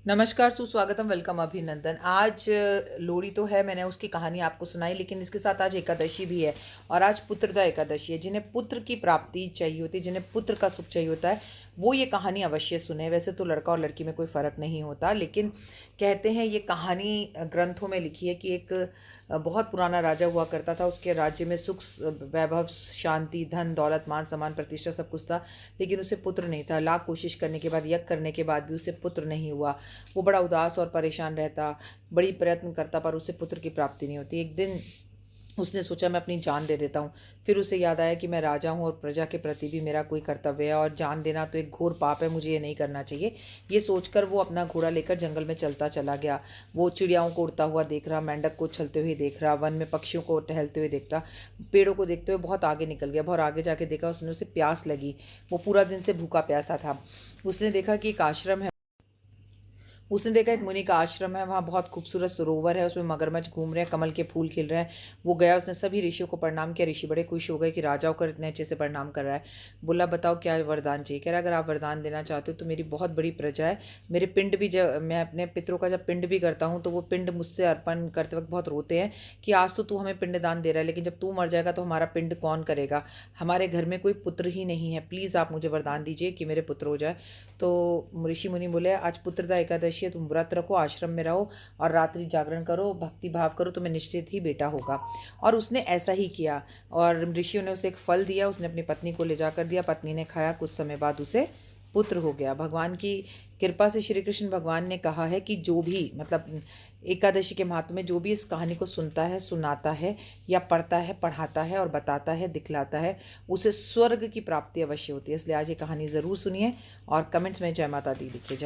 नमस्कार, सुस्वागतम, वेलकम, अभिनंदन। आज लोहड़ी तो है, मैंने उसकी कहानी आपको सुनाई, लेकिन इसके साथ आज एकादशी भी है। और आज पुत्रदा एकादशी है। जिन्हें पुत्र की प्राप्ति चाहिए होती है, जिन्हें पुत्र का सुख चाहिए होता है, वो ये कहानी अवश्य सुने। वैसे तो लड़का और लड़की में कोई फ़र्क नहीं होता, लेकिन कहते हैं ये कहानी ग्रंथों में लिखी है कि एक बहुत पुराना राजा हुआ करता था। उसके राज्य में सुख, वैभव, शांति, धन, दौलत, मान सम्मान, प्रतिष्ठा सब कुछ था, लेकिन उसे पुत्र नहीं था। लाख कोशिश करने के बाद, यज्ञ करने के बाद भी उसे पुत्र नहीं हुआ। वो बड़ा उदास और परेशान रहता, बड़ी प्रयत्न करता, पर उसे पुत्र की प्राप्ति नहीं होती। एक दिन उसने सोचा मैं अपनी जान दे देता हूँ। फिर उसे याद आया कि मैं राजा हूँ और प्रजा के प्रति भी मेरा कोई कर्तव्य है, और जान देना तो एक घोर पाप है, मुझे ये नहीं करना चाहिए। ये सोचकर वो अपना घोड़ा लेकर जंगल में चलता चला गया। वो चिड़ियाओं को उड़ता हुआ देख रहा, मेंढक को उछलते हुए देख रहा, वन में पक्षियों को टहलते हुए देख रहा, पेड़ों को देखते हुए बहुत आगे निकल गया। बहुत आगे जाके देखा, उसने उसे प्यास लगी। वो पूरा दिन से भूखा प्यासा था। उसने देखा कि एक आश्रम है। उसने देखा एक मुनि का आश्रम है, वहाँ बहुत खूबसूरत सरोवर है, उसमें मगरमच्छ घूम रहे हैं, कमल के फूल खिल रहे हैं। वो गया, उसने सभी ऋषियों को प्रणाम किया। ऋषि बड़े खुश हो गए कि राजा होकर इतने अच्छे से प्रणाम कर रहा है। बोला बताओ क्या वरदान चाहिए। कह रहा अगर आप वरदान देना चाहते हो तो मेरी बहुत बड़ी प्रजा है। मेरे पिंड भी, जब मैं अपने पितरों का जब पिंड भी करता हूँ तो वो पिंड मुझसे अर्पण करते वक्त बहुत रोते हैं कि आज तो तू हमें पिंड दान दे रहा है, लेकिन जब तू मर जाएगा तो हमारा पिंड कौन करेगा। हमारे घर में कोई पुत्र ही नहीं है, प्लीज़ आप मुझे वरदान दीजिए कि मेरे पुत्र हो जाए। तो ऋषि मुनि बोले आज पुत्रदा एकादशी है, तुम व्रत रखो, आश्रम में रहो और रात्रि जागरण करो, भक्ति भाव करो, तुम्हें निश्चित ही बेटा होगा। और उसने ऐसा ही किया। और ऋषियों ने उसे एक फल दिया, उसने अपनी पत्नी को ले जाकर दिया, पत्नी ने खाया, कुछ समय बाद उसे पुत्र हो गया। भगवान की कृपा से श्री कृष्ण भगवान ने कहा है कि जो भी, मतलब एकादशी के महात्म्य में जो भी इस कहानी को सुनता है, सुनाता है, या पढ़ता है, पढ़ाता है और बताता है, दिखलाता है, उसे स्वर्ग की प्राप्ति अवश्य होती है। इसलिए आज ये कहानी ज़रूर सुनिए और कमेंट्स में जय माता दी लिखिए। जय।